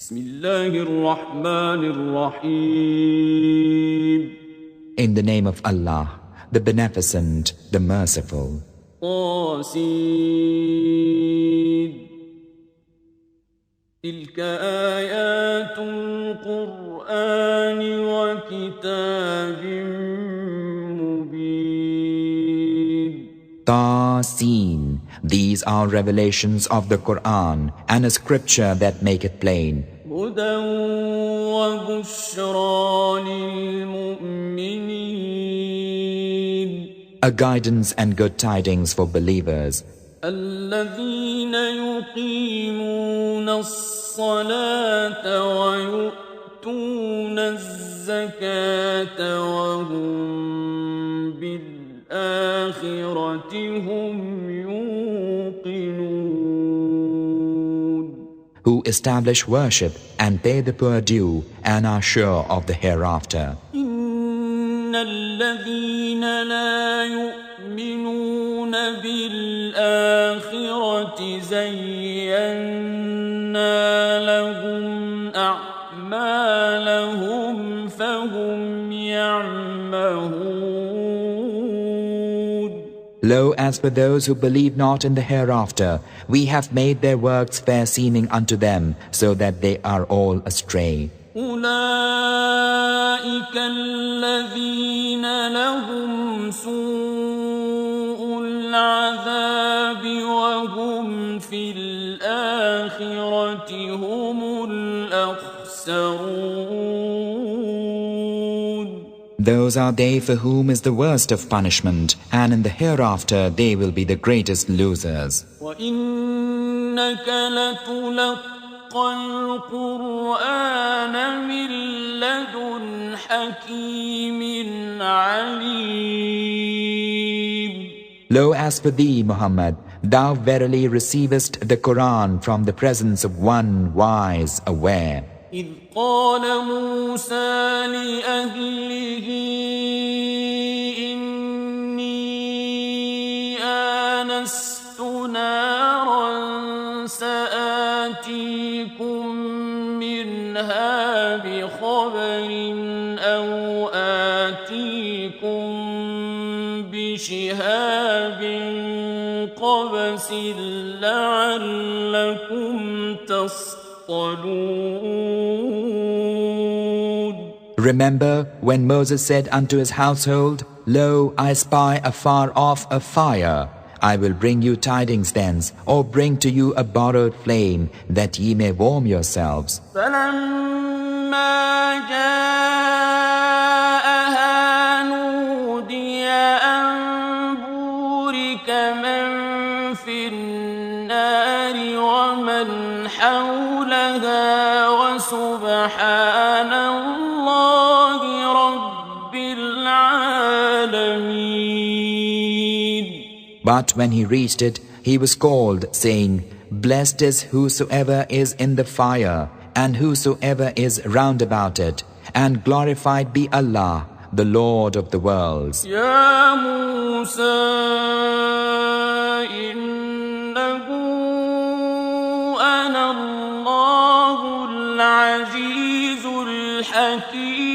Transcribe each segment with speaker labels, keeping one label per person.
Speaker 1: بسم الله الرحمن الرحيم.
Speaker 2: In the name of Allah, the Beneficent, the Merciful.
Speaker 1: طاسين تلك آيات القرآن وكتاب مبين.
Speaker 2: Tasin. These are revelations of the Quran and a scripture that make it plain.
Speaker 1: هدى وبشرى للمؤمنين.
Speaker 2: A guidance and good tidings for believers.
Speaker 1: الذين يقيمون الصلاة ويؤتون الزكاة وهم بالآخرة هم يوقنون.
Speaker 2: Who establish worship and pay the poor due and are sure of the hereafter.
Speaker 1: إن الذين لا يؤمنون بالآخرة زينا لهم أعمالهم فهم يعمهون.
Speaker 2: Lo, as for those who believe not in the hereafter, we have made their works fair seeming unto them, so that they are all astray.
Speaker 1: أولئك الذين لهم سوء العذاب وهم في الآخرة هم الأخسرون.
Speaker 2: Those are they for whom is the worst of punishment, and in the hereafter they will be the greatest losers.
Speaker 1: وإنك لتلقى القرآن من لدن حكيم عليم.
Speaker 2: Lo, as for thee, Muhammad, thou verily receivest the Quran from the presence of one wise, aware.
Speaker 1: إذ قال موسى لأهله إني آنست نارا سآتيكم منها بخبر أو آتيكم بشهاب قبس لعلكم تصطلون.
Speaker 2: Remember when Moses said unto his household, Lo, I spy afar off a fire. I will bring you tidings thence, or bring to you a borrowed flame, that ye may warm yourselves.
Speaker 1: فلما جاءها نودي أن بورك من في النار ومن حولها وسبحان الله رب العالمين.
Speaker 2: But when he reached it, he was called, saying, Blessed is whosoever is in the fire, and whosoever is round about it, and glorified be Allah, the Lord of the worlds.
Speaker 1: يا موسى إنه أنا الله العزيز الحكيم.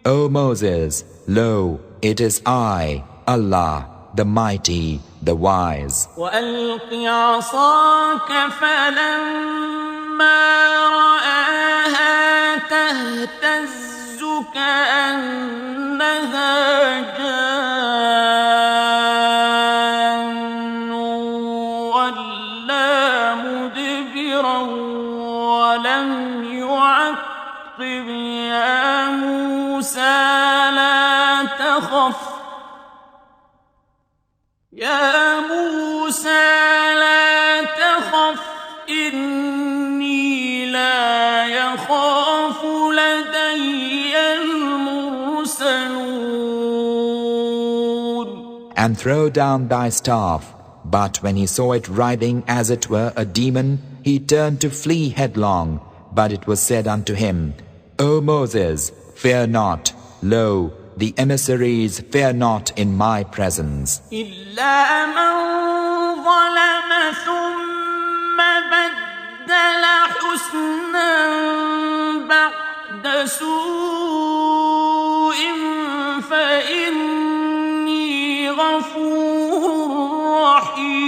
Speaker 2: O Moses, lo, it is I, Allah, the Mighty, the Wise.
Speaker 1: وألق عصاك فلما رآها تهتز كأنها جان ولا مدبرا ولم يعقب. يا موسى لا تخف يا موسى لا تخف إني لا يخاف لدي المرسلون.
Speaker 2: And throw down thy staff. But when he saw it writhing as it were a demon, he turned to flee headlong. But it was said unto him, O Moses, fear not. Lo, the emissaries fear not in my presence.
Speaker 1: إلا من ظلم ثم بدل حسنا بعد سوء فإني غفور رحيم.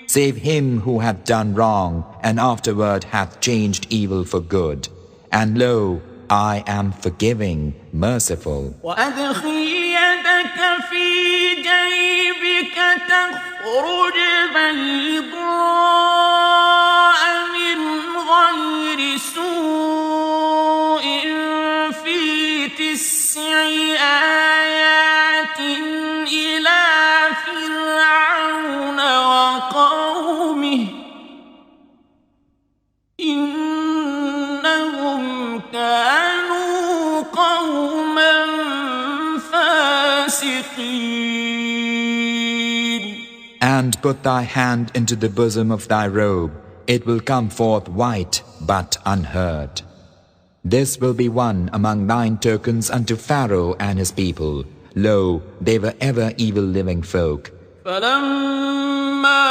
Speaker 2: Save him who hath done wrong and afterward hath changed evil for good. And lo, I am forgiving, merciful.
Speaker 1: وأدخل يدك في جيبك تخرج بيضاء من غير سوء في 9 آيات إلى فرعون وقومه إنهم كانوا قوما فاسقين.
Speaker 2: And put thy hand into the bosom of thy robe. It will come forth white but unhurt. This will be one among 9 tokens unto Pharaoh and his people. Lo, they were ever evil living folk.
Speaker 1: فلما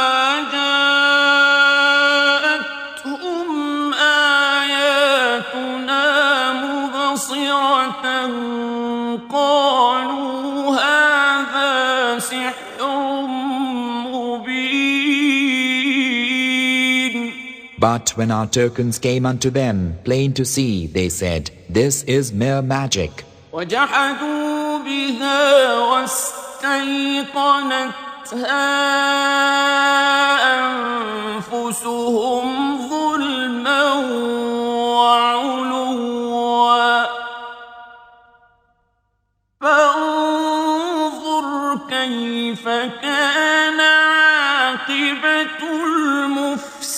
Speaker 1: جاءتهم آياتنا مبصرة قالوا هذا سحر مبين.
Speaker 2: But when our tokens came unto them, plain to see, they said, This is mere magic.
Speaker 1: وجحدوا بها واستيقنتها أنفسهم ظلما وعلوا فانظر كيف كان عاقبة المفسدين.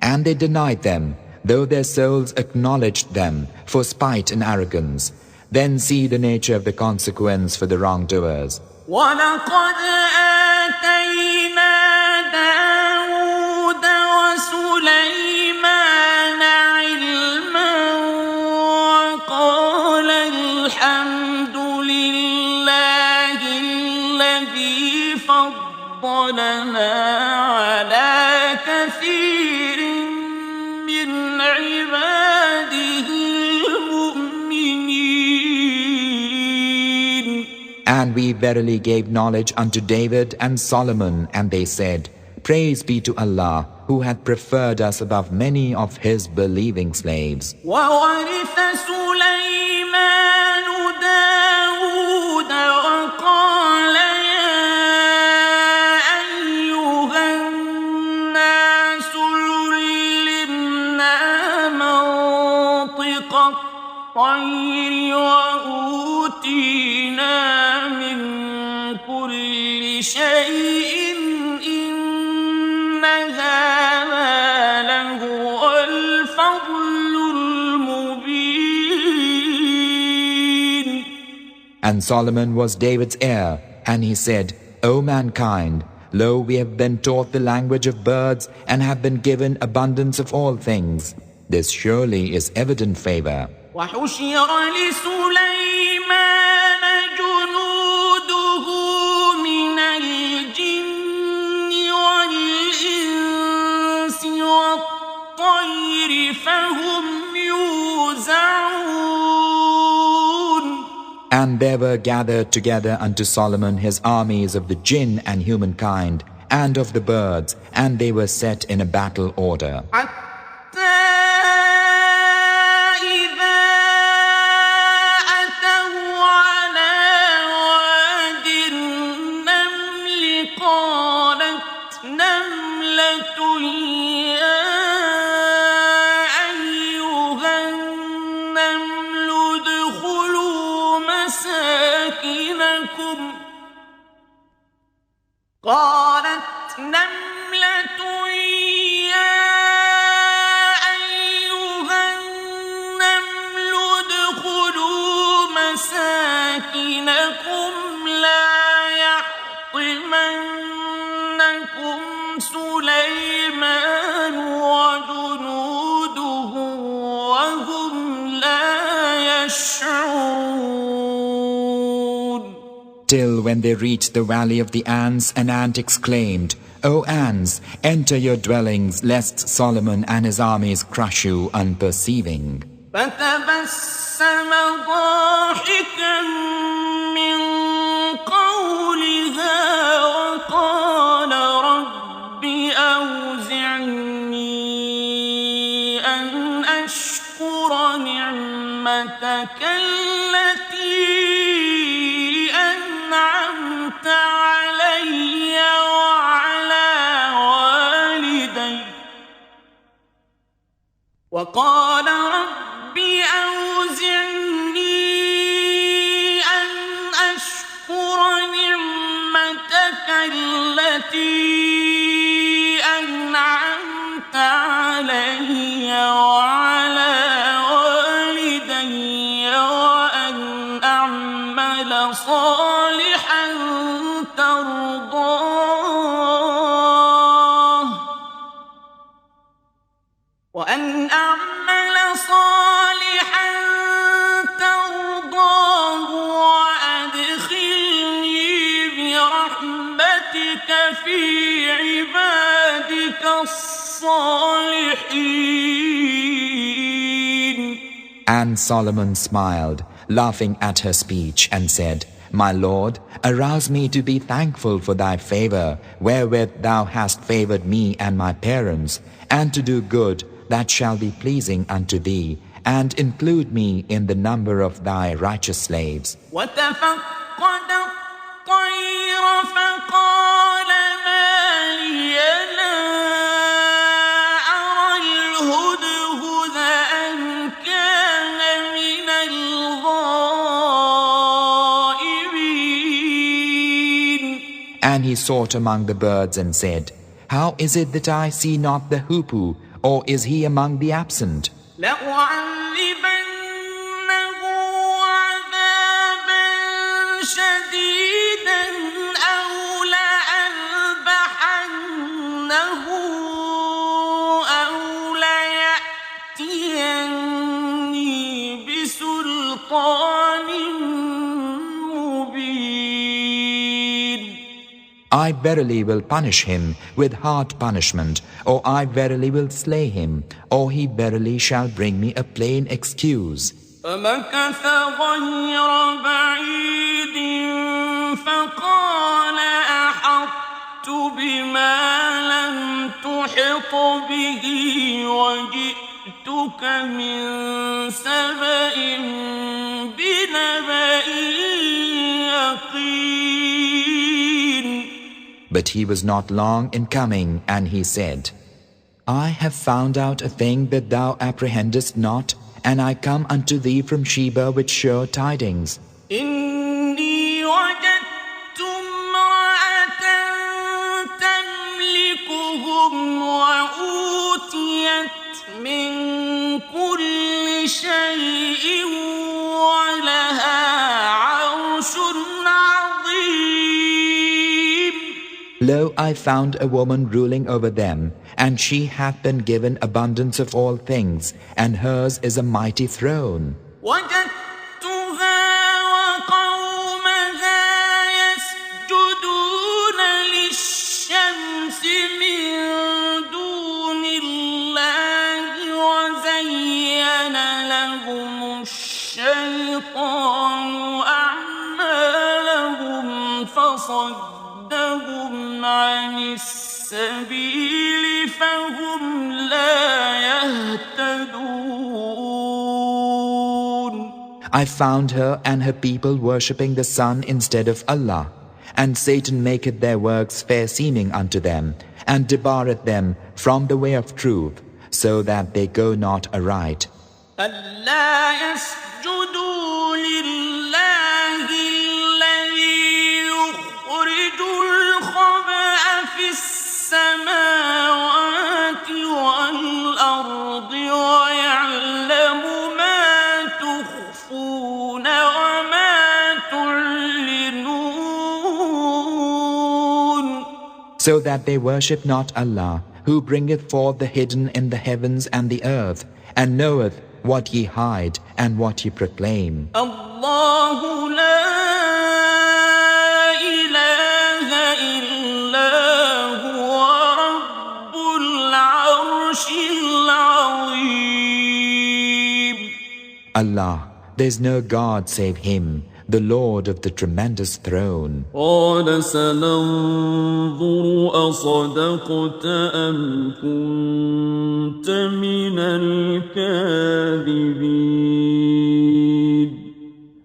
Speaker 2: And they denied them, though their souls acknowledged them, for spite and arrogance. Then see the nature of the consequence for the wrongdoers.
Speaker 1: وَلَقَدْ آتَيْنَا دَاوُودَ وَسُلَيْمَانَ عِلْمًا وَقَالَ الْحَمْدُ لِلَّهِ الَّذِي فَضَّلَنَا عَلَى كَثِيرٍ مِّنْ عِبَادِهِ الْمُؤْمِنِينَ.
Speaker 2: And we verily gave knowledge unto David and Solomon, and they said, Praise be to Allah, who hath preferred us above many of his believing slaves.
Speaker 1: وَوَرِثَ سُلَيْمَانُ دَاوُودَ وَقَالَ يَا أَيُّهَا النَّاسُ عُلِّمْنَا مَنطِقَ الطَّيْرِ وَأُوتِينَا مِن كُلِّ شَيْءٍ إِنَّ هَذَا لَهُوَ الْفَضْلُ الْمُبِينُ.
Speaker 2: And Solomon was David's heir, and he said, O mankind, lo, we have been taught the language of birds and have been given abundance of all things. This surely is evident favor.
Speaker 1: وحشر لسليمان جنوده من الجن والإنس والطير فهم يوزعون.
Speaker 2: And there were gathered together unto Solomon his armies of the jinn and humankind, and of the birds, and they were set in a battle order.
Speaker 1: قالت نملة يا أيها النمل ادخلوا مساكنكم لا يحطمنكم سليمان وجنوده وهم لا يشعرون.
Speaker 2: Still, when they reached the valley of the ants, an ant exclaimed, "O ants, enter your dwellings, lest Solomon and his armies crush you unperceiving."
Speaker 1: فتبسم ضاحكا من قولها وقال رب أوزعني أن أشكر نعمتك التي أنعمت علي وعلى والدي وقال رب أوزعني أن أشكر نعمتك التي أنعمت علي وعلى والدي وأن أعمل صالحا ترضاه وأدخلني برحمتك في عبادك الصالحين.
Speaker 2: And Solomon smiled, laughing at her speech, and said, "My Lord, arouse me to be thankful for thy favor, wherewith thou hast favored me and my parents, and to do good that shall be pleasing unto thee, and include me in the number of thy righteous slaves."
Speaker 1: وتفقد الطير فقال ما لي لا أرى الهدهد أم كان من الغائبين.
Speaker 2: And he sought among the birds and said, "How is it that I see not the hoopoe, or is he among the absent?"
Speaker 1: لأعذبنه عذابا شديدا أو لأذبحنه أو ليأتيني بسلطان مبين.
Speaker 2: I verily will punish him with hard punishment, or I verily will slay him, or he verily shall bring me a plain excuse.
Speaker 1: فمكث غير بعيد فقال أحطت بما لم تحط به وجئتك من سبأ بنبأ يقين.
Speaker 2: But he was not long in coming, and he said, "I have found out a thing that thou apprehendest not, and I come unto thee from Sheba with sure tidings."
Speaker 1: إني وجدت امرأة تملكهم وأوتيت من كل شيء ولها عرش عظيم.
Speaker 2: Lo, I found a woman ruling over them, and she hath been given abundance of all things, and hers is a mighty throne.
Speaker 1: وجدتها وقومها يسجدون للشمس من دون الله وزين لهم الشيطان أعمالهم فصدهم عن السبيل فهم لا يهتدون.
Speaker 2: I found her and her people worshipping the sun instead of Allah, and Satan maketh their works fair seeming unto them, and debarreth them from the way of truth, so that they go not aright.
Speaker 1: ألا يسجدوا لله الذي يخرج الخبأ في السماوات والأرض ويعلم ما تخفون وما تعلنون.
Speaker 2: So that they worship not Allah, who bringeth forth the hidden in the heavens and the earth, and knoweth what ye hide and what ye proclaim.
Speaker 1: الله لا
Speaker 2: Allah, there is no God save Him, the Lord of the tremendous throne.
Speaker 1: قال سننظر أصدقت أم كنت من الكاذبين.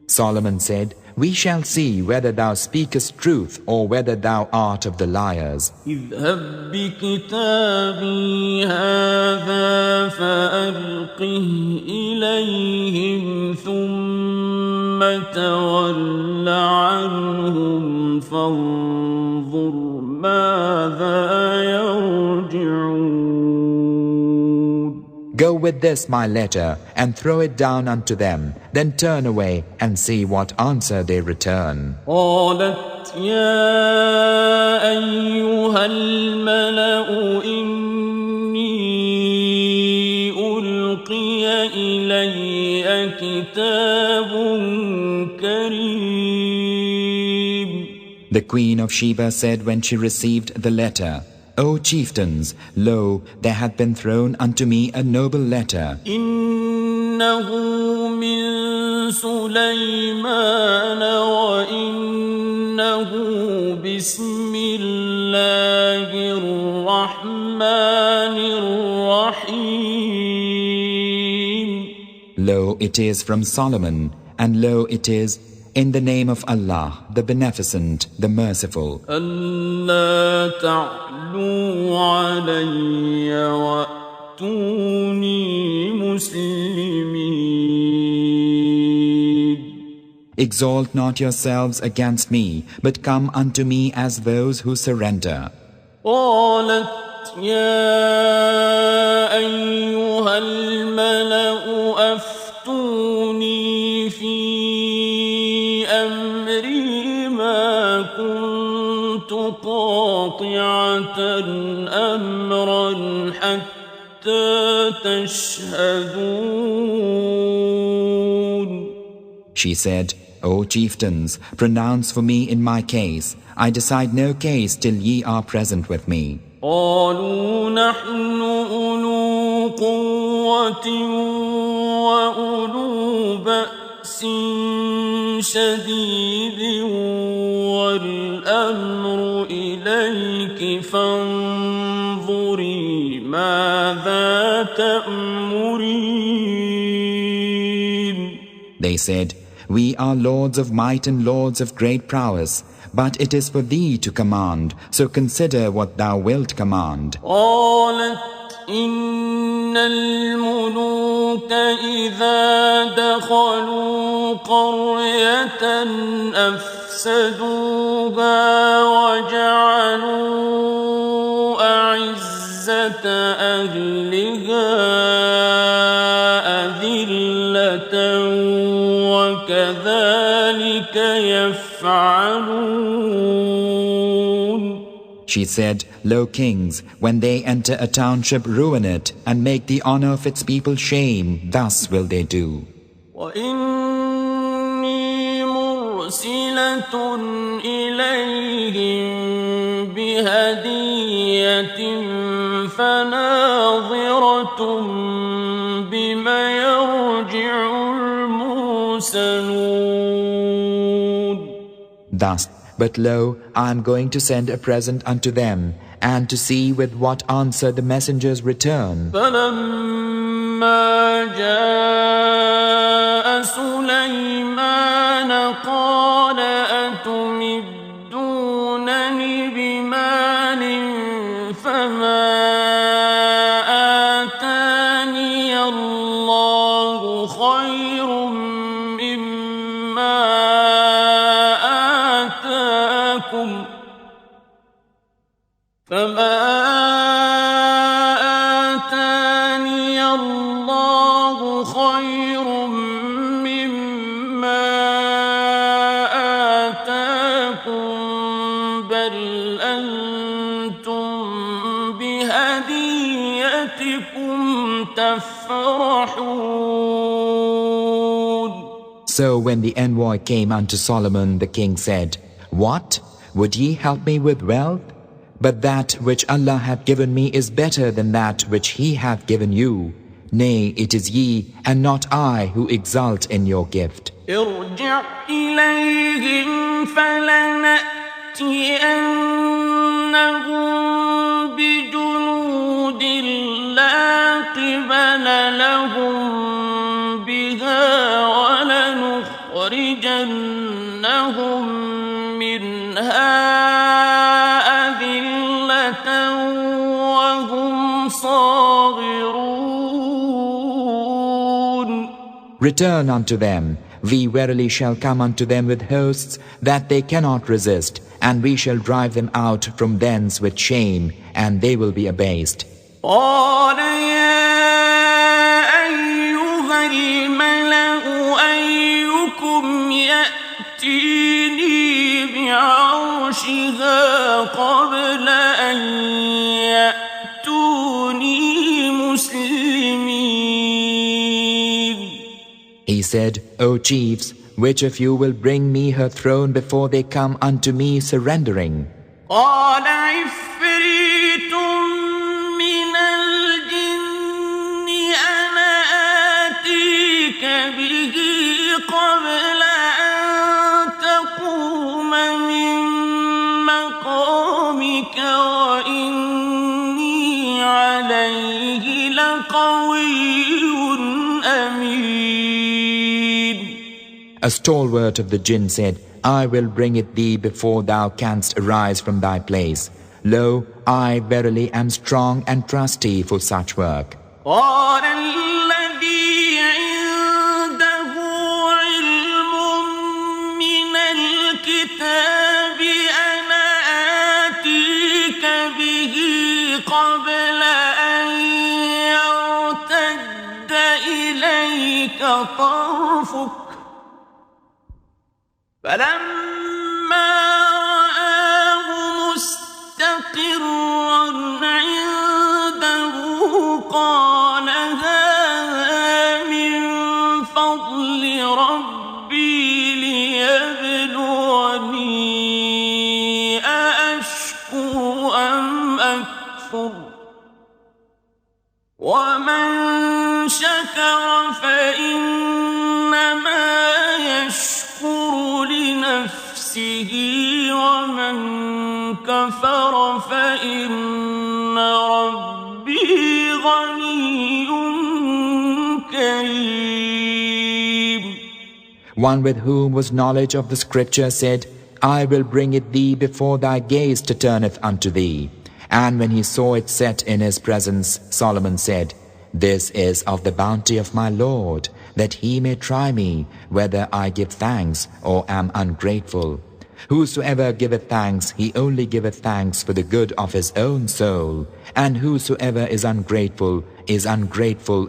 Speaker 2: Solomon said, We shall see whether thou speakest truth or whether thou art of the liars.
Speaker 1: اذهب بكتابي هذا فألقه إليهم ثم تول عنهم فانظر ماذا يرجعون.
Speaker 2: Go with this my letter and throw it down unto them, then turn away and see what answer they return.
Speaker 1: قالت يا أيها الملأ إني ألقي إلي كتاب كريم.
Speaker 2: The queen of Sheba said when she received the letter, O chieftains, lo, there hath been thrown unto me a noble letter.
Speaker 1: إنه من سليمان وإنه بسم الله الرحمن الرحيم.
Speaker 2: Lo, it is from Solomon, and lo, it is in the name of Allah, the Beneficent, the Merciful.
Speaker 1: ألا تعلوا علي وأتوني مسلمين.
Speaker 2: Exalt not yourselves against me, but come unto me as those who surrender.
Speaker 1: قالت يا أيها الملأ أفتوني في أمري ما كنت قاطعة أمرا حتى تشهدون.
Speaker 2: She said, O chieftains, pronounce for me in my case. I decide no case till ye are present with me.
Speaker 1: قالوا نحن أولو قوة وأولو بأس شديد والأمر إليك فانظري ماذا تأمرين.
Speaker 2: They said, We are lords of might and lords of great prowess, but it is for thee to command, so consider what thou wilt command.
Speaker 1: قالت إن الملوك إذا دخلوا قرية أفسدوها وجعلوا أعزة أهلها أذلة وكذلك يفعلون.
Speaker 2: She said, Lo kings, when they enter a township, ruin it, and make the honor of its people shame, thus will they do.
Speaker 1: وإني مرسلة إليهم بهدية فناظرة بما يرجع المرسلون.
Speaker 2: Thus, but lo, I am going to send a present unto them, and to see with what answer the messengers return.
Speaker 1: فلما جاء سليمان قال أتمدونني بمال فما آتاني الله خير مما آتاكم بل أنتم بهديتكم تفرحون.
Speaker 2: So when the envoy came unto Solomon, the king said, What? Would ye help me with wealth? But that which Allah hath given me is better than that which He hath given you. Nay, it is ye and not I who exult in your gift.
Speaker 1: ارجع إليهم فلنأتينهم بجنود لا قبل لهم بها ولنخرجنهم منها أذلة وهم صاغرون.
Speaker 2: Return unto them. We verily shall come unto them with hosts that they cannot resist, and we shall drive them out from thence with shame, and they will be abased.
Speaker 1: قال يا أيها الملأ أيكم يأتيني بعرشها قبل أن يأتوني مسلمين.
Speaker 2: He said, O chiefs, which of you will bring me her throne before they come unto me surrendering?
Speaker 1: قال عفريت من الجن أنا آتيك به قبل أن تقوم من مقامك وإني عليه لقوي أمين.
Speaker 2: A stalwart of the jinn said, I will bring it thee before thou canst arise from thy place. Lo, I verily am strong and trusty for such work.
Speaker 1: قال الذي عنده علم من الكتاب أنا آتيك به قبل أن يرتد إليك طرفك فلما رآه مستقرا عنده قال هذا من فضل ربي ليبلوني أأشكر أم أكفر ومن شكر فإنما يشكر لنفسه ومن كفر فإن ربي غني كريم.
Speaker 2: One with whom was knowledge of the scripture said, I will bring it thee before thy gaze turneth unto thee. And when he saw it set in his presence, Solomon said, This is of the bounty of my Lord, that he may try me, whether I give thanks or am ungrateful. Whosoever giveth thanks, he only giveth thanks for the good of his own soul. And whosoever is ungrateful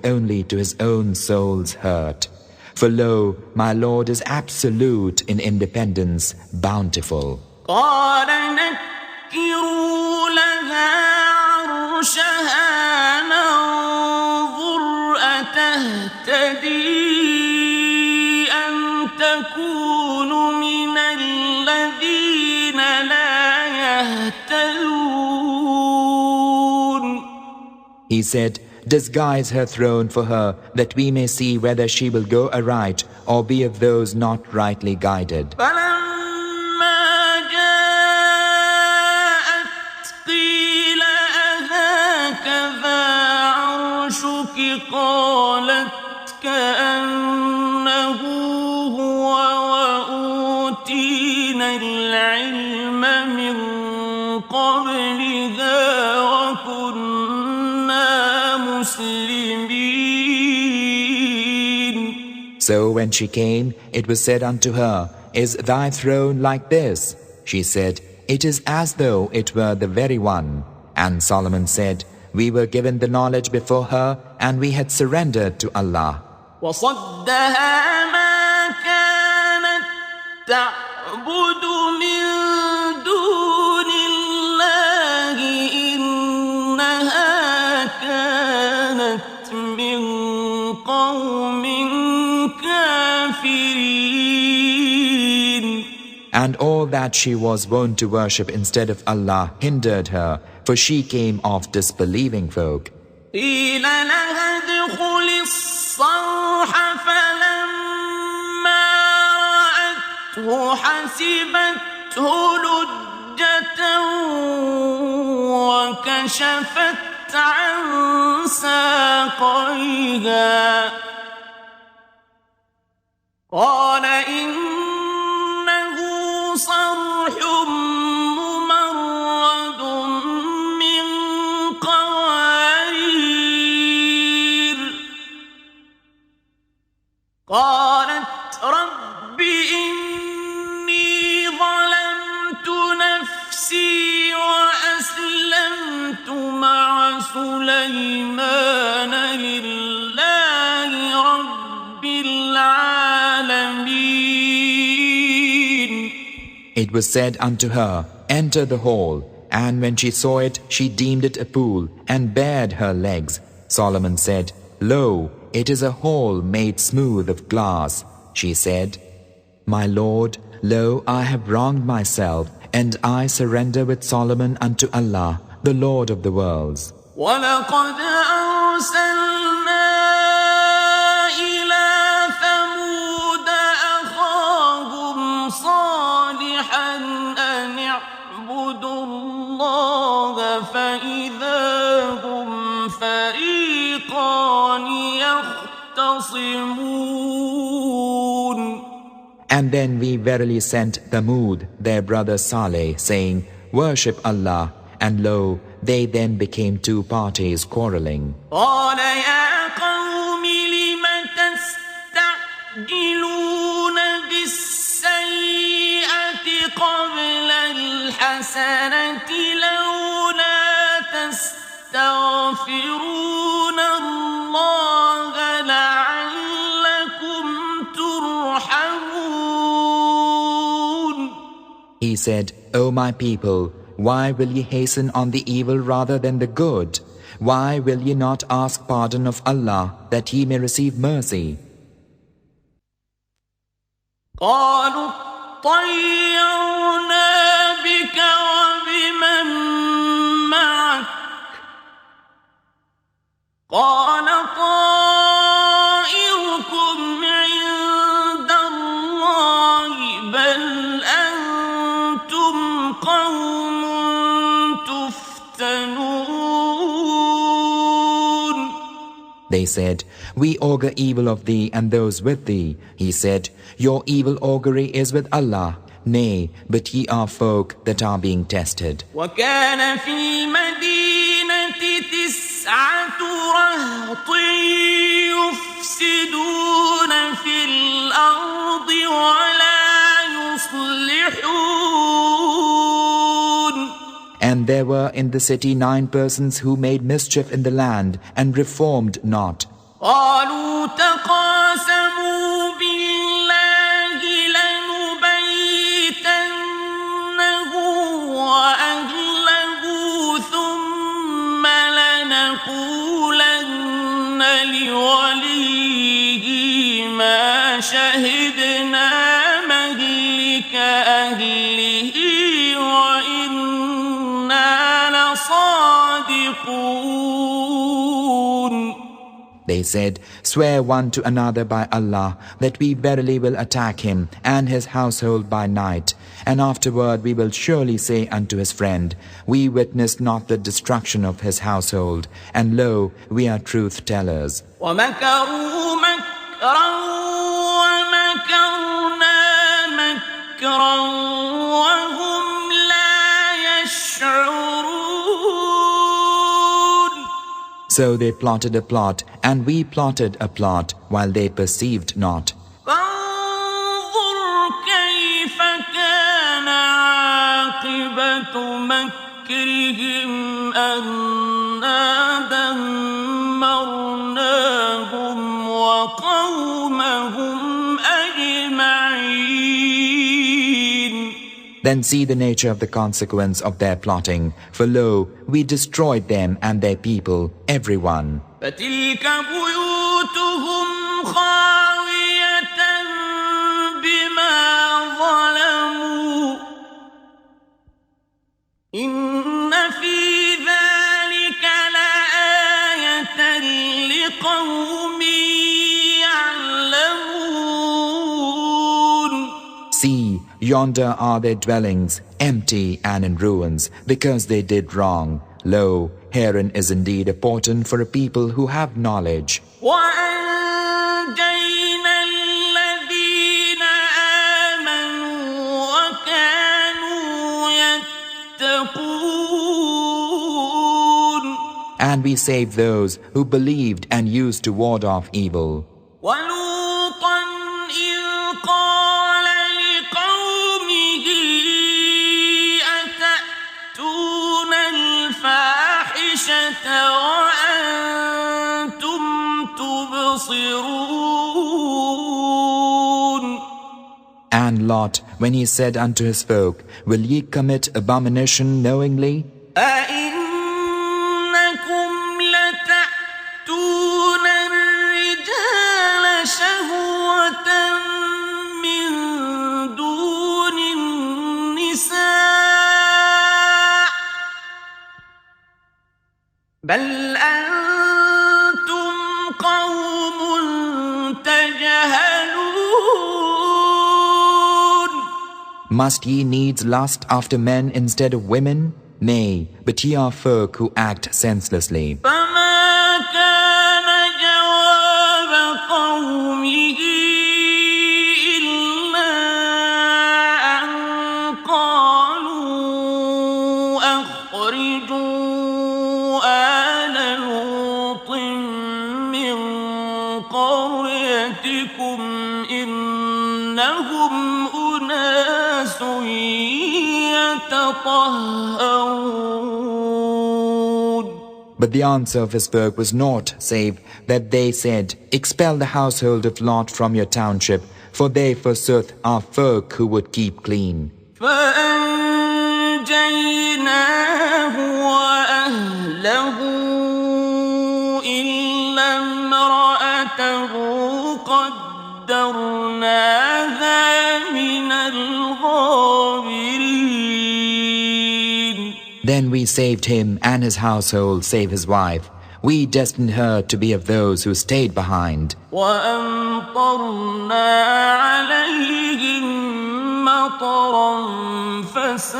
Speaker 2: only to his own soul's hurt. For lo, my Lord is absolute in independence, bountiful.
Speaker 1: قال نكروا لها عرشها ننظر أتهتدي أم تكون من الذين لا يهتدون.
Speaker 2: He said, Disguise her throne for her, that we may see whether she will go aright or be of those not rightly guided.
Speaker 1: قالت كأنه هو وأوتينا العلم من قبلها وكنا مسلمين.
Speaker 2: So when she came, it was said unto her, Is thy throne like this? She said, It is as though it were the very one. And Solomon said, We were given the knowledge before her, and we had surrendered to Allah.
Speaker 1: وصدها ما كانت تعبد من دون الله إنها كانت من قوم كافرين.
Speaker 2: And all that she was wont to worship instead of Allah hindered her, for she came of disbelieving folk.
Speaker 1: قيل لها ادخل الصرح فلما رأته حسبته لجة وكشفت عن ساقيها قال إنه صرح ممرد من قوارير قالت رب إني ظلمت نفسي وأسلمت مع سليمان لله رب العالمين.
Speaker 2: It was said unto her, Enter the hall. And when she saw it, she deemed it a pool, and bared her legs. Solomon said, Lo, it is a hall made smooth of glass. She said, My Lord, lo, I have wronged myself, and I surrender with Solomon unto Allah, the Lord of the worlds.
Speaker 1: وَلَقَدْ أَرْسَلْنَا إِلَى ثَمُودَ أَخَاهُمْ صَالِحًا أَنِ اعْبُدُوا اللَّهَ فَإِذَا هُمْ فَرِيقَانِ يَخْتَصِمُونَ.
Speaker 2: And then we verily sent Thamud, their brother Saleh, saying, Worship Allah. And lo, they then became two parties quarreling.
Speaker 1: قال يا قوم لم تستعجلون بالسيئة قبل الحسنة لولا تستغفرون الله لعلكم ترحمون.
Speaker 2: He said, O my people, why will ye hasten on the evil rather than the good? Why will ye not ask pardon of Allah that ye may receive mercy?
Speaker 1: قالوا طيرنا بك وبمن معك قال طائركم عند الله بل أنتم قوم تفتنون.
Speaker 2: They said, We augur evil of thee and those with thee. He said, Your evil augury is with Allah. Nay, but ye are folk that are being tested.
Speaker 1: وكان في المدينة 9 رهط يفسدون في الأرض ولا يصلحون.
Speaker 2: And there were in the city 9 persons who made mischief in the land and reformed not.
Speaker 1: قالوا تقاسموا بالله لنبيتنه وأهله ثم لنقولن لوليه ما شهدنا مهلك أهله وإنا لصادقون.
Speaker 2: They said, Swear one to another by Allah that we verily will attack him and his household by night, and afterward we will surely say unto his friend, We witnessed not the destruction of his household, and lo, we are truth-tellers.
Speaker 1: ومكروا مكرا ومكرنا مكرا وهم لا يشعرون.
Speaker 2: So they plotted a plot, and we plotted a plot, while they perceived not.
Speaker 1: فانظر كيف كان عاقبة مكرهم أنا دمرناهم وقومهم أجمعين.
Speaker 2: Then see the nature of the consequence of their plotting, for lo, we destroyed them and their people, everyone.
Speaker 1: فتلك بيوتهم خاوية بما ظلموا إن في ذلك لآية لقوم
Speaker 2: See, yonder are their dwellings, empty and in ruins, because they did wrong. Lo, herein is indeed a portent for a people who have knowledge.
Speaker 1: وأنجينا الذين آمنوا وكانوا يتقون.
Speaker 2: And we saved those who believed and used to ward off evil.
Speaker 1: ولوطا إذ قال لقومه أتأتون الفاحشة وأنتم تبصرون.
Speaker 2: And Lot, when he said unto his folk, Will ye commit abomination knowingly?
Speaker 1: أئنكم لتأتون الرجال شهوة من دون النساء بل أنتم قوم تجهلون.
Speaker 2: Must ye needs lust after men instead of women? Nay, but ye are folk who act senselessly.
Speaker 1: فما كان جواب قومه إلا أن قالوا أخرجوا آل لوط من قريتكم إنهم أناس يتطهرون.
Speaker 2: But the answer of his folk was naught save that they said, Expel the household of Lot from your township, for they forsooth are folk who would keep clean.
Speaker 1: فأنجيناه وأهله إلا امرأته قدرناها من الغابرين.
Speaker 2: Then we saved him and his household, save his wife. We destined her to be of those who stayed behind.
Speaker 1: وأمطرنا عليهم مطرا فساء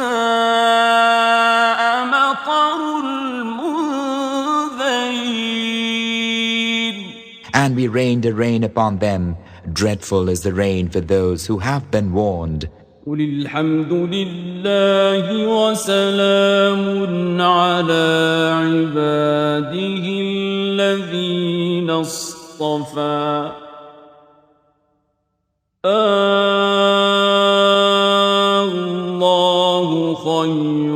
Speaker 1: مطر المنذرين.
Speaker 2: And we rained a rain upon them. Dreadful is the rain for those who have been warned.
Speaker 1: قل الحمد لله وسلام على عباده الذين اصطفى الله خير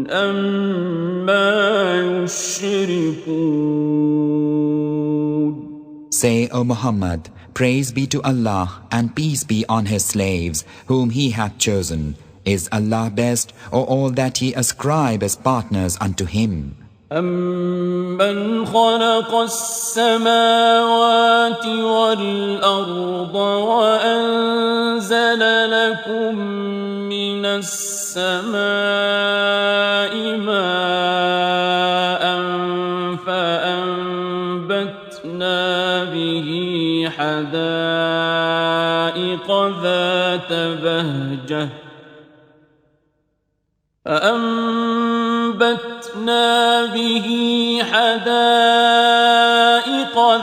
Speaker 1: أما يشركون.
Speaker 2: Say, O Muhammad, praise be to Allah and peace be on His slaves, whom He hath chosen. Is Allah best, or all that ye ascribe as partners unto Him?
Speaker 1: أَمَّنْ خَلَقَ السَّمَاوَاتِ وَالْأَرْضَ وَأَنزَلَ لَكُم مِّنَ السَّمَاءِ مَاءً فَأَنبَتْنَا بِهِ حدائق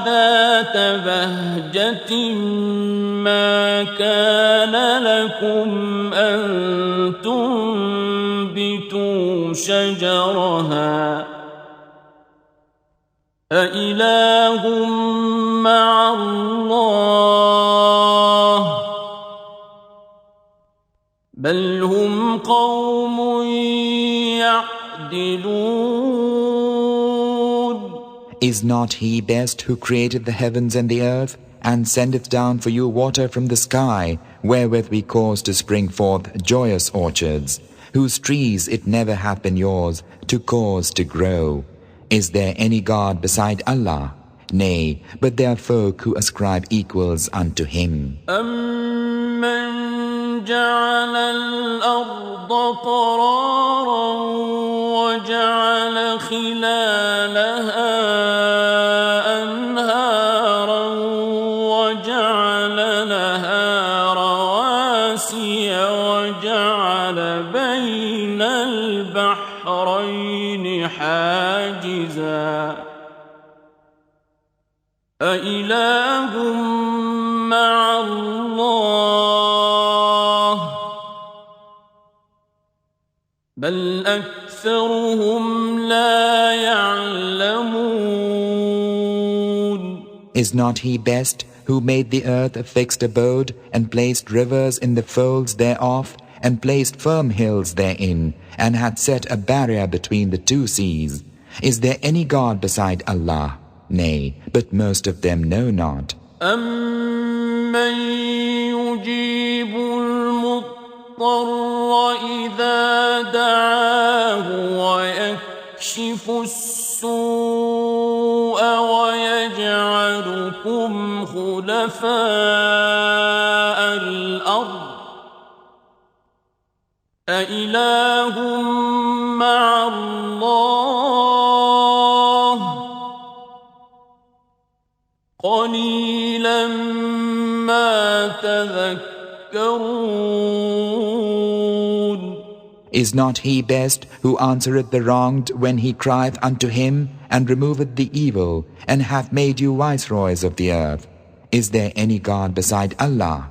Speaker 1: ذات بهجة ما كان لكم أن تنبتوا شجرها أإله مع الله بل هم قوم يعدلون.
Speaker 2: Is not He best who created the heavens and the earth, and sendeth down for you water from the sky, wherewith we cause to spring forth joyous orchards, whose trees it never hath been yours to cause to grow? Is there any God beside Allah? Nay, but there are folk who ascribe equals unto Him.
Speaker 1: أَمَّنْ جَعَلَ الْأَرْضَ قَرَارًا وَجَعَلَ خِلَالَهَا أَنْهَارًا وَجَعَلَ لَهَا رَوَاسِيَ رواسي وجعل بين البحرين حاجزا أإله مع الله بل أكثرهم لا يعلمون.
Speaker 2: Is not he best who made the earth a fixed abode and placed rivers in the folds thereof and placed firm hills therein and had set a barrier between the two seas? Is there any God beside Allah? Nay, but most of them know not.
Speaker 1: أَمَّن يُجِيبُ الْمُضْطَرَّ إِذَا دَعَاهُ وَيَكْشِفُ السُّوءَ وَيَجْعَلُكُمْ خُلَفَاءَ الْأَرْضِ أَإِلَٰهٌ مَّعَ اللَّهِ قَلِيلًا مَا تَذَكَّرُونَ.
Speaker 2: Is not he best who answereth the wronged when he crieth unto him and removeth the evil and hath made you viceroys of the earth? Is there any God beside Allah?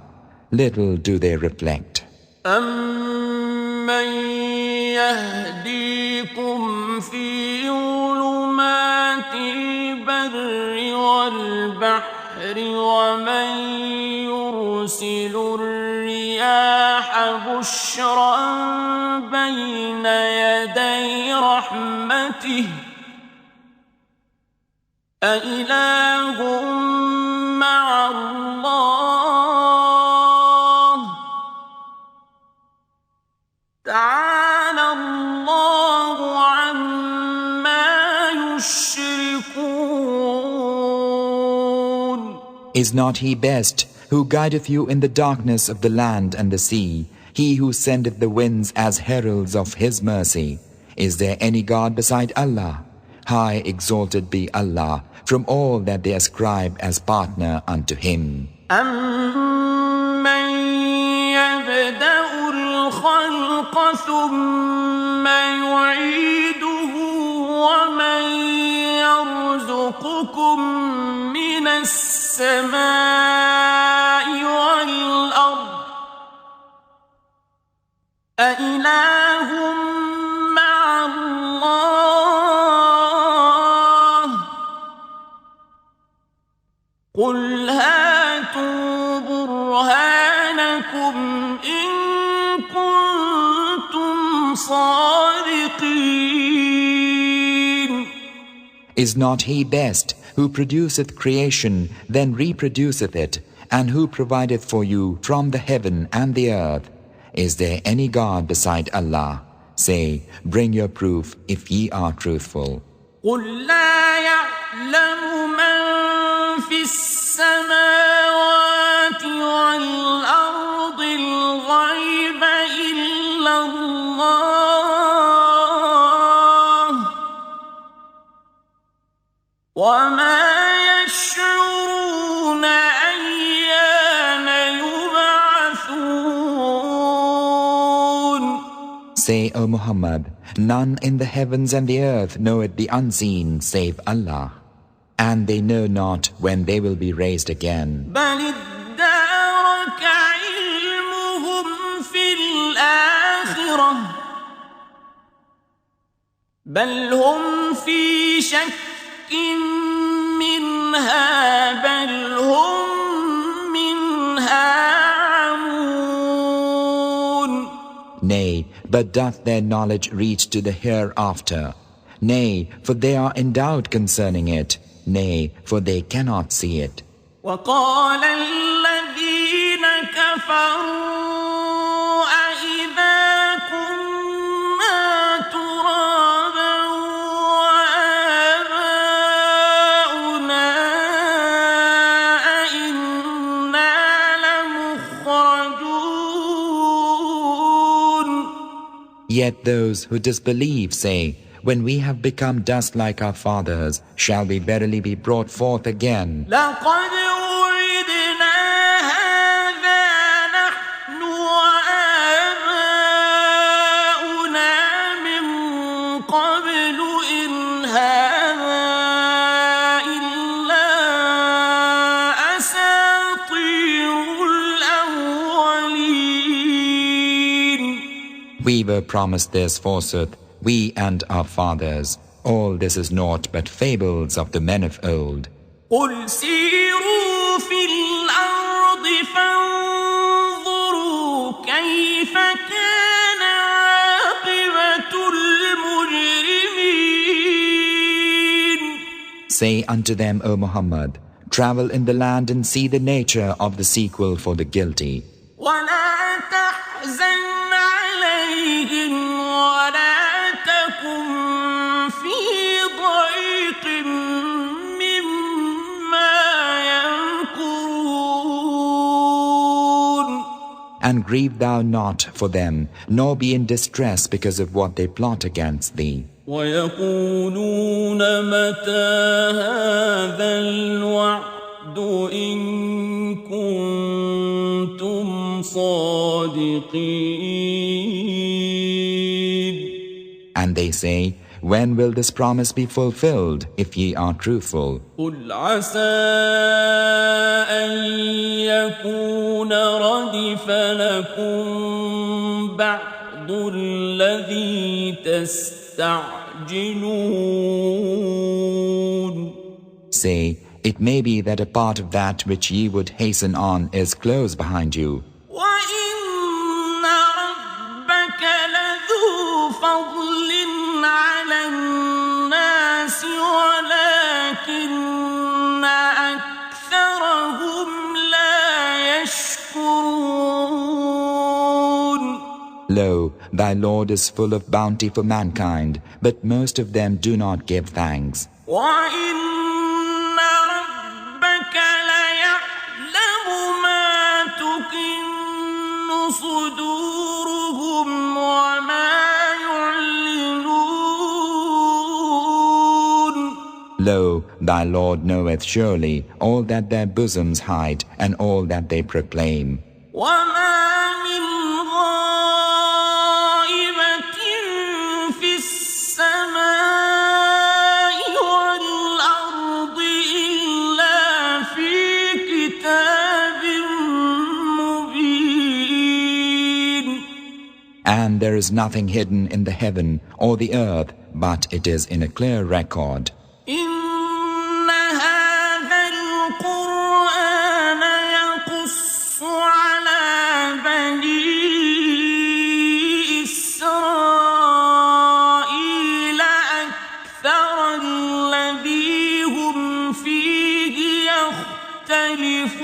Speaker 2: Little do they reflect.
Speaker 1: أَمَّن يَهْدِيكُمْ فِي ظُلُمَاتِ الْبَرِّ وَالْبَحْرِ وَمَن يُرْسِلُ الرِّيَاحَ بُشْرًا بَيْنَ يَدَيْ رَحْمَتِهِ أَإِلَٰهٌ مَّعَ اللَّهِ تَعَالَى اللَّهُ عَمَّا يُشْرِكُونَ.
Speaker 2: Is not he best who guideth you in the darkness of the land and the sea, he who sendeth the winds as heralds of his mercy? Is there any God beside Allah? High exalted be Allah from all that they ascribe as partner unto him.
Speaker 1: أَمَّن يَبْدَأُ الْخَلْقَ ثُمَّ يُعِيدُهُ وَمَن يَرْزُقُكُم مِّنَ السَّمَاءِ وَالْأَرْضِ أَإِلَٰهٌ مَّعَ اللَّهِ قُلْ هَاتُوا بُرْهَانَكُمْ إِن كُنتُمْ صَادِقِينَ.
Speaker 2: Is not he best who produceth creation, then reproduceth it, and who provideth for you from the heaven and the earth? Is there any God beside Allah? Say, bring your proof if ye are truthful.
Speaker 1: قُل لَّا يَعْلَمُ مَن فِي السَّمَاوَاتِ وَالْأَرْضِ الْغَيْبَ إِلَّا اللَّهُ وَمَا يَشْعُرُونَ أَيَّانَ يُبْعَثُونَ.
Speaker 2: Say, O Muhammad, none in the heavens and the earth knoweth the unseen save Allah, and they know not when they will be raised again.
Speaker 1: بَلِ ادَّارَكَ عِلْمُهُمْ فِي الْآخِرَةِ بَلْ هُمْ فِي شَكٍّ مِّنْهَا بَلْ هُمْ مِنْهَا عَمُونَ.
Speaker 2: Nay, but doth their knowledge reach to the hereafter? Nay, for they are endowed concerning it. Nay, for they cannot see it.
Speaker 1: وَقَالَ الَّذِينَ كَفَرُوا أَإِذَا كُنَّا تُرَابًا وَآبَاؤُنَا أَإِنَّا لَمُخْرَجُونَ.
Speaker 2: Yet those who disbelieve say, when we have become dust like our fathers, shall we verily be brought forth again?
Speaker 1: لَقَدْ وُعِدْنَا هَٰذَا نَحْنُ
Speaker 2: We were promised this forsooth, we and our fathers. All this is naught but fables of the men of old.
Speaker 1: قل سيروا في الأرض فانظروا كيف كان عاقبة المجرمين.
Speaker 2: Say unto them, O Muhammad, travel in the land and see the nature of the sequel for the guilty.
Speaker 1: ولا تحزن عليهم ولا تكن في ضيق مما يمكرون.
Speaker 2: And grieve thou not for them, nor be in distress because of what they plot against thee.
Speaker 1: ويقولون متى هذا الوعد إن كنتم صادقين.
Speaker 2: And they say, when will this promise be fulfilled, if ye are truthful?
Speaker 1: قل عسى أن يكون ردف لكم بعض الذي تستعجلون.
Speaker 2: Say, it may be that a part of that which ye would hasten on is close behind you.
Speaker 1: وإن ربك لذو فضل على الناس ولكن أكثرهم لا يشكرون.
Speaker 2: Lo, thy Lord is full of bounty for mankind, but most of them do not give thanks.
Speaker 1: وإن ربك ليعلم ما تكن صدورهم وما يعلنون.
Speaker 2: Lo, thy Lord knoweth surely all that their bosoms hide and all that they proclaim.
Speaker 1: وما من غائبة في السماء والأرض إلا في كتاب مبين.
Speaker 2: And there is nothing hidden in the heaven or the earth, but it is in a clear record.
Speaker 1: إن هذا القرآن يقص على بني إسرائيل أكثر الذي هم فيه يختلفون.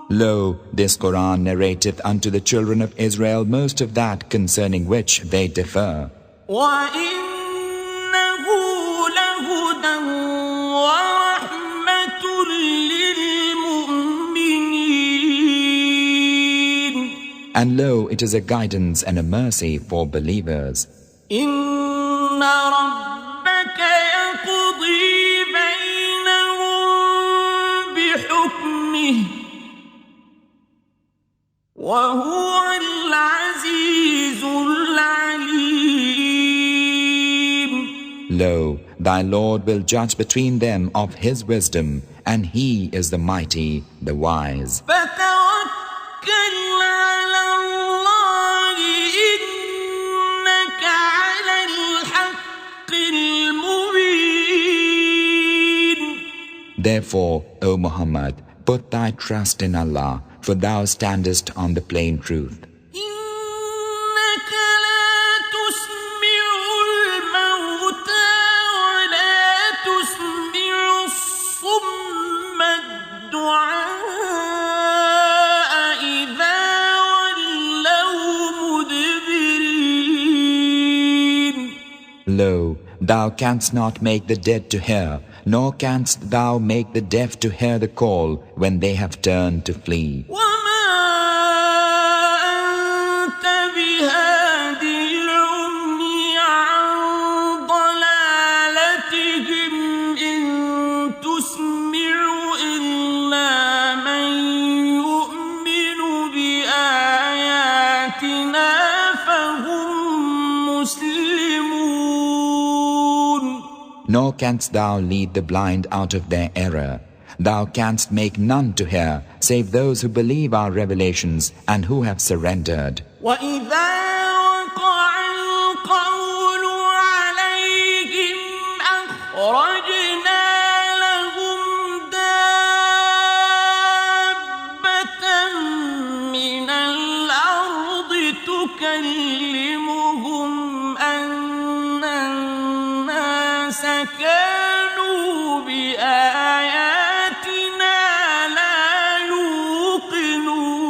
Speaker 2: Lo, this Quran narrateth unto the children of Israel most of that concerning which they differ.
Speaker 1: وإنه لهدى ورحمة للمؤمنين.
Speaker 2: And lo, it is a guidance and a mercy for believers.
Speaker 1: إن ربك يقضي بينهم بحكمه وهو العزيز العليم.
Speaker 2: Lo, thy Lord will judge between them of his wisdom, and he is the mighty, the wise.
Speaker 1: فتوكل على الله إنك على الحق المبين.
Speaker 2: Therefore, O Muhammad, put thy trust in Allah, for thou standest on the plain truth.
Speaker 1: إنك لا تسمع الموتى ولا تسمع الصم الدعاء إذا ولوا مدبرين.
Speaker 2: Lo, thou canst not make the dead to hear, nor canst thou make the deaf to hear the call when they have turned to flee.
Speaker 1: وما أنت بهادي العمي عن ضلالتهم إن تسمع إلا من يؤمن بآياتنا فهم مسلمون.
Speaker 2: Nor canst thou lead the blind out of their error. Thou canst make none to hear, save those who believe our revelations and who have surrendered.
Speaker 1: وَإِذَا وَقَعَ الْقَوْلُ عَلَيْهِمْ أَخْرَجْنَا لَهُمْ دَابَّةً مِّنَ الْأَرْضِ تُكَلِّمُهُمْ أَنَّ النَّاسَ كَانُوا بِآيَاتِنَا لَا يُوقِنُونَ.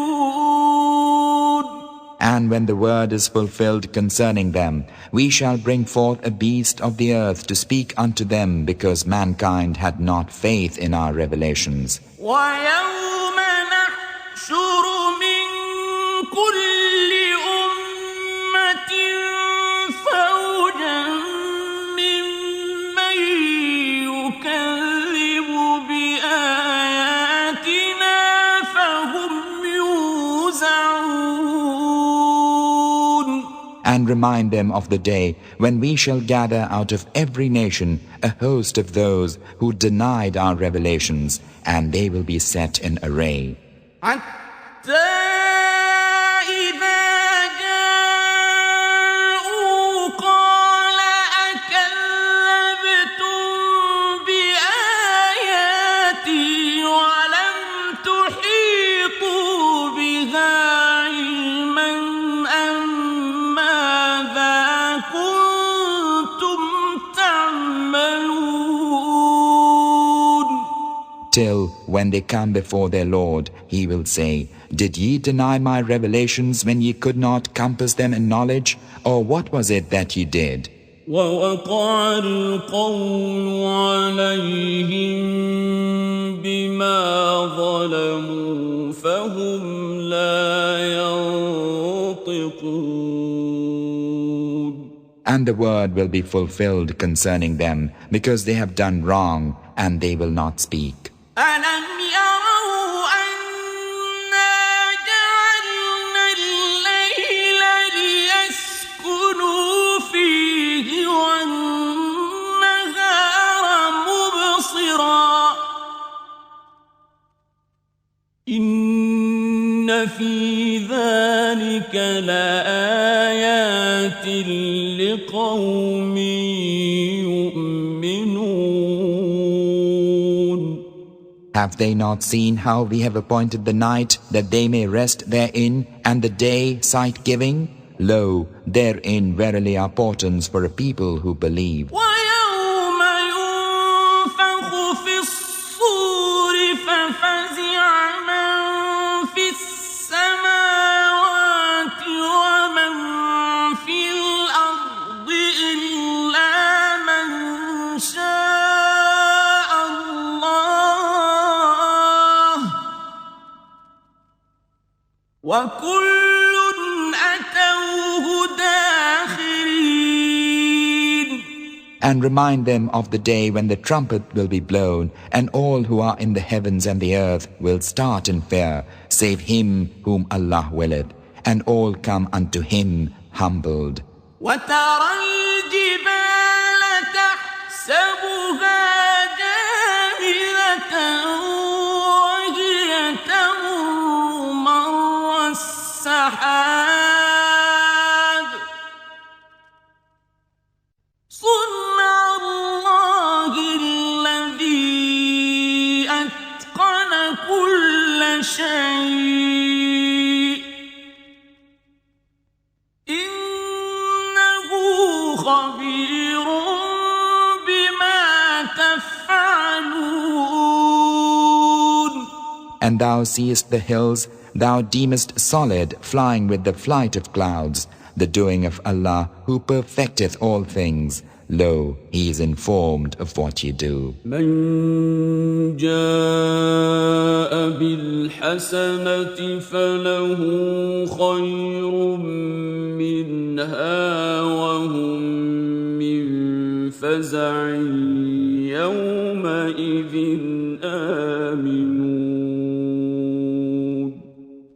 Speaker 2: And when the word is fulfilled concerning them, we shall bring forth a beast of the earth to speak unto them, because mankind had not faith in our revelations.
Speaker 1: وَيَوْمَ نَحْشُرُ مِن كُلِّ أُمَّةٍ فَوْجًا مِّمَّن يُكَذِّبُ بِآيَاتِنَا فَهُمْ يُوزَعُونَ.
Speaker 2: And remind them of the day when we shall gather out of every nation a host of those who denied our revelations, and they will be set in array.
Speaker 1: حتى إذا جاءوا قال أكذبتم بآياتي ولم تحيطوا بها علما أم ماذا كنتم تعملون.
Speaker 2: Till when they come before their Lord, he will say, Did ye deny my revelations when ye could not compass them in knowledge? Or what was it that ye did?
Speaker 1: ووقع القول عليهم بما ظلموا فهم لا ينطقون.
Speaker 2: And the word will be fulfilled concerning them, because they have done wrong, and they will not speak.
Speaker 1: ألم يروا أنا جعلنا الليل ليسكنوا فيه والنهار مبصرا إن في ذلك لآيات لقوم يؤمنون.
Speaker 2: Have they not seen how we have appointed the night that they may rest therein, and the day sight-giving? Lo, therein verily are portents for a people who believe.
Speaker 1: ويوم ينفخ في الصور ففزع من في السماوات ومن في الأرض إلا من شاء الله وكل أتوه داخرين.
Speaker 2: And remind them of the day when the trumpet will be blown, and all who are in the heavens and the earth will start in fear, save him whom Allah willeth, and all come unto him humbled.
Speaker 1: وترى الجبال تحسبها جامدة وهي تمر مر السحاب صنع الله الذي أتقن كل شيء إنه خبير بما تفعلون.
Speaker 2: And thou seest the hills, thou deemest solid, flying with the flight of clouds, the doing of Allah, who perfecteth all things. Lo, he is informed of what ye do.
Speaker 1: من جاء بالحسنة فله خير منها وهم من فزع يومئذ آمنون.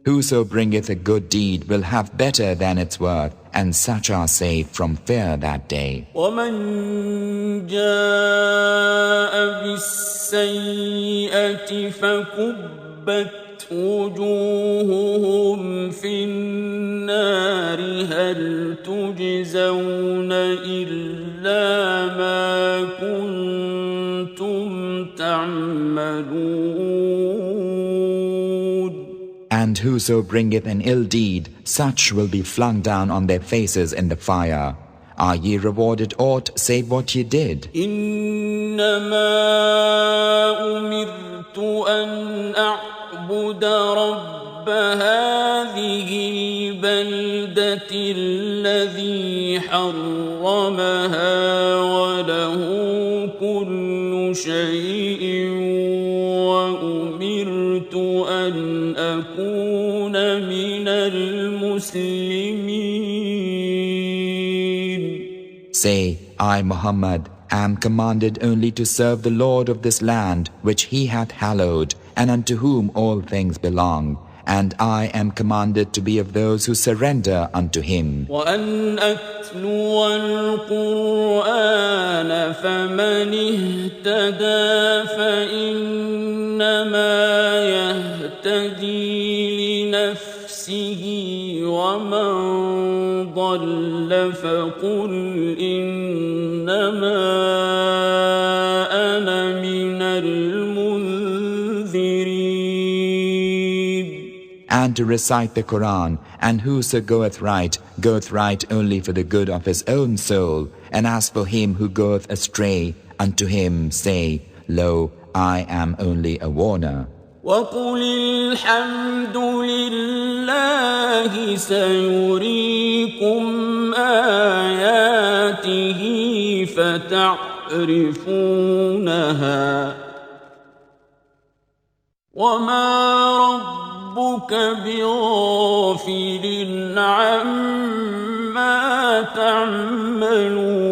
Speaker 2: Whoso bringeth a good deed will have better than its worth, and such are safe from fear that day.
Speaker 1: ومن جاء بالسيئة فكبت وجوههم في النار هل تجزون إلا ما كنتم تعملون.
Speaker 2: And whoso bringeth an ill deed, such will be flung down on their faces in the fire. Are ye rewarded aught save what ye did?
Speaker 1: إنما أمرت أن أعبد رب هذه البلدة الذي حرمها وله كل شيء وأمرت أن أكون من المسلمين.
Speaker 2: Say, I, Muhammad, am commanded only to serve the Lord of this land which He hath hallowed, and unto whom all things belong, and I am commanded to be of those who surrender unto Him.
Speaker 1: وأن أتلو القرآن فمن اهتدى فإنما يهتدي لنفسه ومن ضل فقل إنما أنا من المنذرين.
Speaker 2: And to recite the Quran, and whoso goeth right only for the good of his own soul, and as for him who goeth astray, unto him say, Lo, I am only a warner.
Speaker 1: وقل الحمد لله سيريكم آياته فتعرفونها وما ربك بغافل عما تعملون.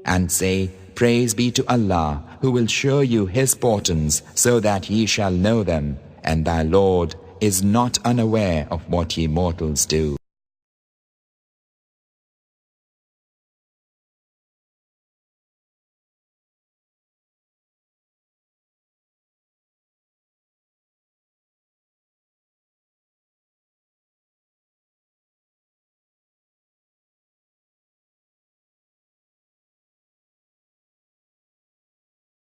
Speaker 2: And say, Praise be to Allah, who will show you His portents, so that ye shall know them, and thy Lord is not unaware of what ye mortals do.